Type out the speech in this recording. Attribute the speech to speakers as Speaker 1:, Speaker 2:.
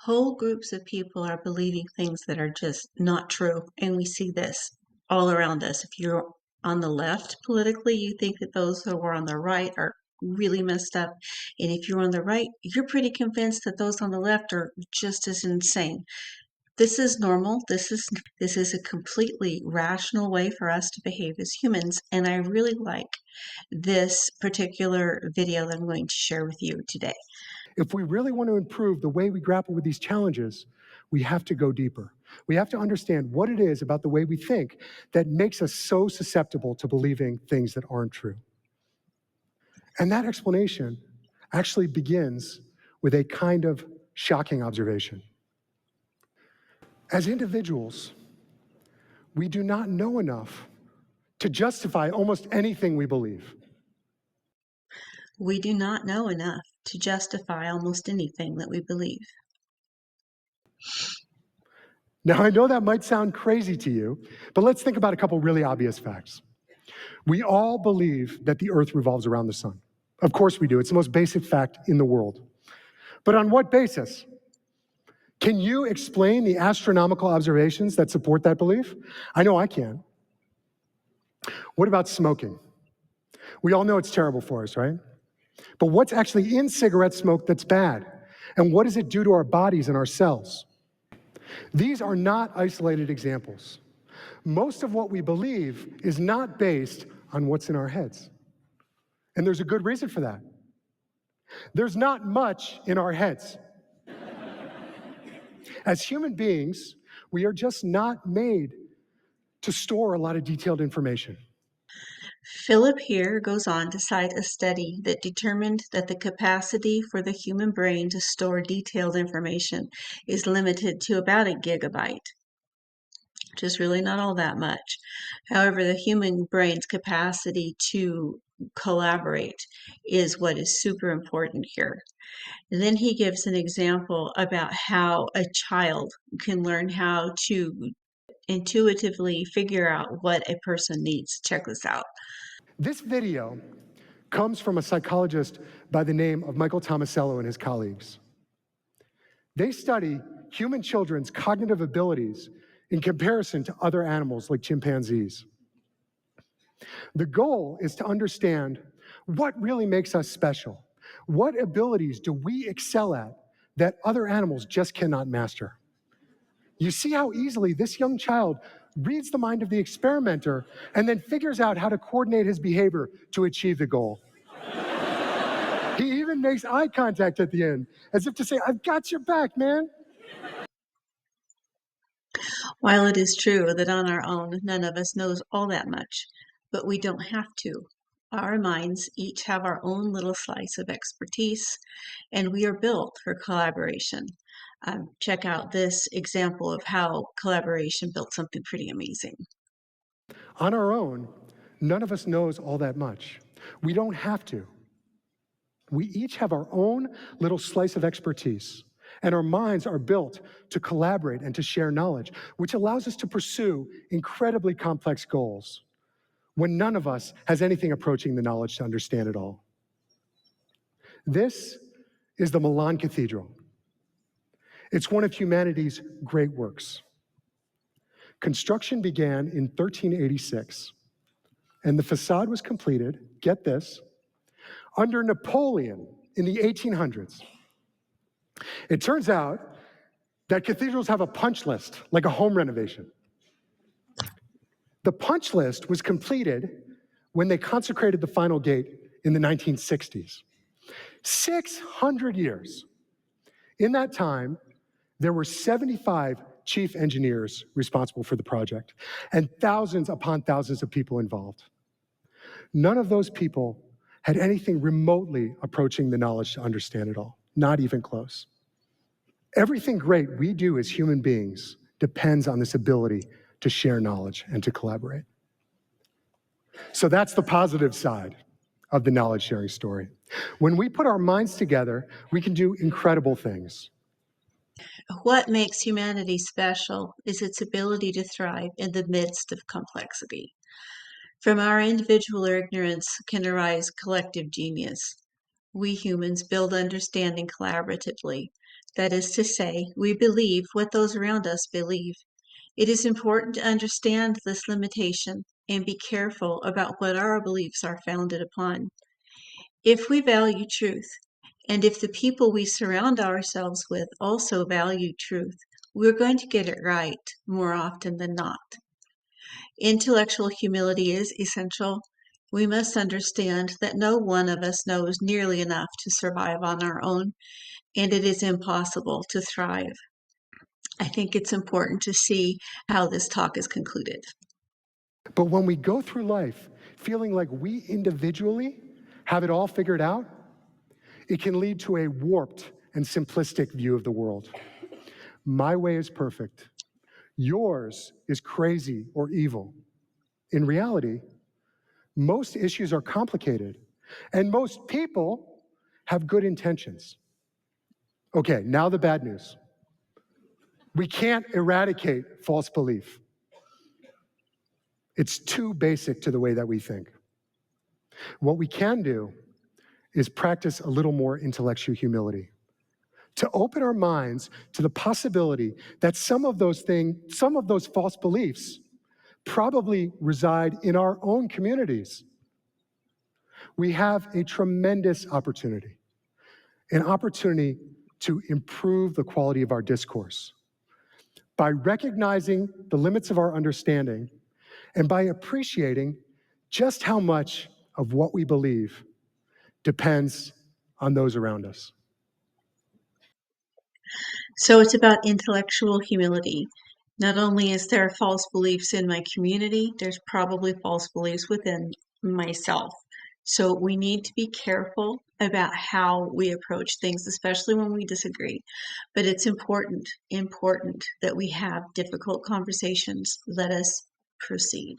Speaker 1: Whole groups of people are believing things that are just not true. And we see this all around us. If you're on the left politically, you think that those who are on the right are really messed up. And if you're on the right, you're pretty convinced that those on the left are just as insane. This is normal. This is a completely rational way for us to behave as humans. And I really like this particular video that I'm going to share with you today.
Speaker 2: If we really want to improve the way we grapple with these challenges, we have to go deeper. We have to understand what it is about the way we think that makes us so susceptible to believing things that aren't true. And that explanation actually begins with a kind of shocking observation. As individuals, we do not know enough to justify almost anything we believe.
Speaker 1: We do not know enough to justify almost anything that we believe.
Speaker 2: Now, I know that might sound crazy to you, but let's think about a couple really obvious facts. We all believe that the Earth revolves around the sun. Of course we do. It's the most basic fact in the world. But on what basis? Can you explain the astronomical observations that support that belief? I know I can. What about smoking? We all know it's terrible for us, right? But what's actually in cigarette smoke that's bad? And what does it do to our bodies and our cells? These are not isolated examples. Most of what we believe is not based on what's in our heads. And there's a good reason for that. There's not much in our heads. As human beings, we are just not made to store a lot of detailed information.
Speaker 1: Philip here goes on to cite a study that determined that the capacity for the human brain to store detailed information is limited to about a gigabyte, which is really not all that much. However, the human brain's capacity to collaborate is what is super important here. And then he gives an example about how a child can learn how to intuitively figure out what a person needs. Check this out.
Speaker 2: This video comes from a psychologist by the name of Michael Tomasello and his colleagues. They study human children's cognitive abilities in comparison to other animals like chimpanzees. The goal is to understand what really makes us special. What abilities do we excel at that other animals just cannot master? You see how easily this young child reads the mind of the experimenter and then figures out how to coordinate his behavior to achieve the goal. He even makes eye contact at the end, as if to say, I've got your back, man.
Speaker 1: While it is true that on our own none of us knows all that much, but we don't have to. Our minds each have our own little slice of expertise, and we are built for collaboration. Check out this example of how collaboration built something pretty amazing.
Speaker 2: On our own, none of us knows all that much. We don't have to. We each have our own little slice of expertise, and our minds are built to collaborate and to share knowledge, which allows us to pursue incredibly complex goals when none of us has anything approaching the knowledge to understand it all. This is the Milan Cathedral. It's one of humanity's great works. Construction began in 1386, and the facade was completed, get this, under Napoleon in the 1800s. It turns out that cathedrals have a punch list, like a home renovation. The punch list was completed when they consecrated the final gate in the 1960s. 600 years. In that time, there were 75 chief engineers responsible for the project, and thousands upon thousands of people involved. None of those people had anything remotely approaching the knowledge to understand it all, not even close. Everything great we do as human beings depends on this ability to share knowledge and to collaborate. So that's the positive side of the knowledge sharing story. When we put our minds together, we can do incredible things.
Speaker 1: What makes humanity special is its ability to thrive in the midst of complexity. From our individual ignorance can arise collective genius. We humans build understanding collaboratively. That is to say, we believe what those around us believe. It is important to understand this limitation and be careful about what our beliefs are founded upon. If we value truth, and if the people we surround ourselves with also value truth, we're going to get it right more often than not. Intellectual humility is essential. We must understand that no one of us knows nearly enough to survive on our own, and it is impossible to thrive. I think it's important to see how this talk is concluded.
Speaker 2: But when we go through life feeling like we individually have it all figured out, it can lead to a warped and simplistic view of the world. My way is perfect. Yours is crazy or evil. In reality, most issues are complicated, and most people have good intentions. Okay, now the bad news. We can't eradicate false belief. It's too basic to the way that we think. What we can do is practice a little more intellectual humility, to open our minds to the possibility that some of those false beliefs probably reside in our own communities. We have a tremendous opportunity, an opportunity to improve the quality of our discourse by recognizing the limits of our understanding and by appreciating just how much of what we believe depends on those around us.
Speaker 1: So it's about intellectual humility. Not only is there false beliefs in my community, there's probably false beliefs within myself. So we need to be careful about how we approach things, especially when we disagree. But it's important that we have difficult conversations. Let us proceed.